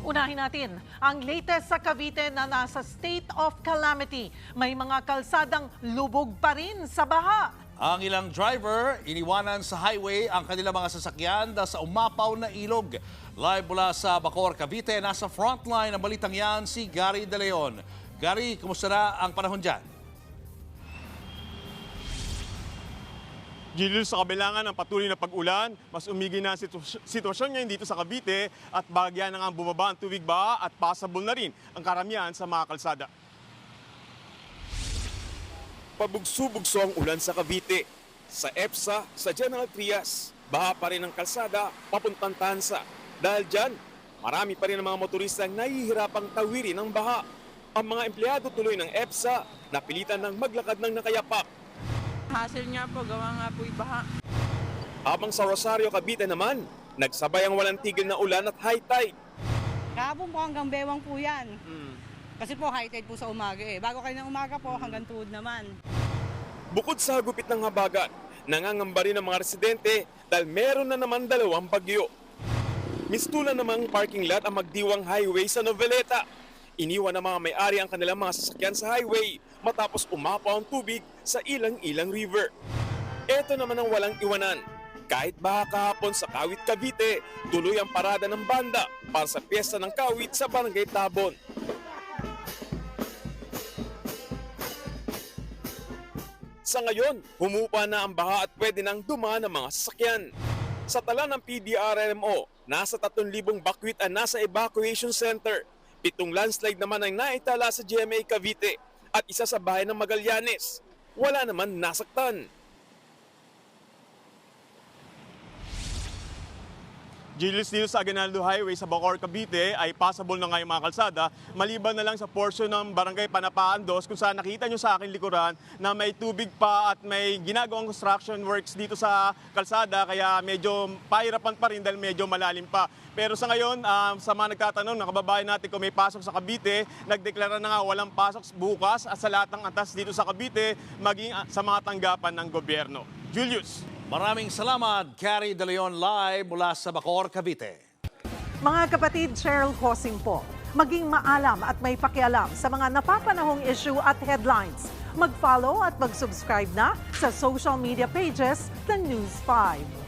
Unahin natin ang latest sa Cavite na nasa state of calamity. May mga kalsadang lubog pa rin sa baha. Ang ilang driver, iniwanan sa highway ang kanilang mga sasakyan dahil sa umapaw na ilog. Live mula sa Bacoor, Cavite, nasa frontline ng balitang yan si Gary De Leon. Gary, kumusta na ang panahon dyan? Julius, sa kabilangan ng patuloy na pag-ulan, mas umigi na ang sitwasyon ngayon dito sa Cavite at bahagyan na nga bumaba ang tubig baha at possible na rin ang karamihan sa mga kalsada. Pabugso-bugso ang ulan sa Cavite. Sa EPSA, sa General Trias, baha pa rin ang kalsada papuntang Tansa. Dahil dyan, marami pa rin ang mga motoristang nahihirapang tawirin ng baha. Ang mga empleyado tuloy ng EPSA napilitan ng maglakad ng nakayapak. Hassle nga po, gawa nga po ibaha. Habang sa Rosario, Cavite naman, nagsabay ang walang tigil na ulan at high tide. Kahapon po hanggang bewang po yan. Kasi po high tide po sa umaga eh. Bago kayo ng umaga po hanggang tuhod naman. Bukod sa gupit ng habagat, nangangamba rin ang mga residente dahil meron na naman dalawang bagyo. Mistulan namang parking lot ang magdiwang highway sa Noveleta. Iniwan ng mga may-ari ang kanilang mga sasakyan sa highway matapos umapaw ang tubig sa Ilang-Ilang River. Ito naman ang walang iwanan. Kahit baha kahapon sa Kawit, Cavite, tuloy ang parada ng banda para sa piyesta ng Kawit sa Barangay Tabon. Sa ngayon, humupa na ang baha at pwede nang dumaan ang mga sasakyan. Sa tala ng PDRMO, nasa 3,000 bakwit ang nasa evacuation center. 7 landslide naman ang naitala sa GMA Cavite at isa sa bahay ng Magallanes. Wala naman nasaktan. Julius, dito sa Aguinaldo Highway sa Bacoor, Cavite ay possible na ngayong mga kalsada maliban na lang sa portion ng Barangay Panapaan 2 kung saan nakita nyo sa aking likuran na may tubig pa at may ginagawang construction works dito sa kalsada kaya medyo pahirapan pa rin dahil medyo malalim pa. Pero sa ngayon, sa mga nagtatanong ng kababayan natin kung may pasok sa Cavite, nagdeklara na nga walang pasok bukas at sa lahat ng antas dito sa Cavite maging sa mga tanggapan ng gobyerno. Julius. Maraming salamat, Gary De Leon, live mula sa Bacoor, Cavite. Mga kapatid, Cheryl Hosing po. Maging maalam at may pakialam sa mga napapanahong issue at headlines. Mag-follow at mag-subscribe na sa social media pages ng News 5.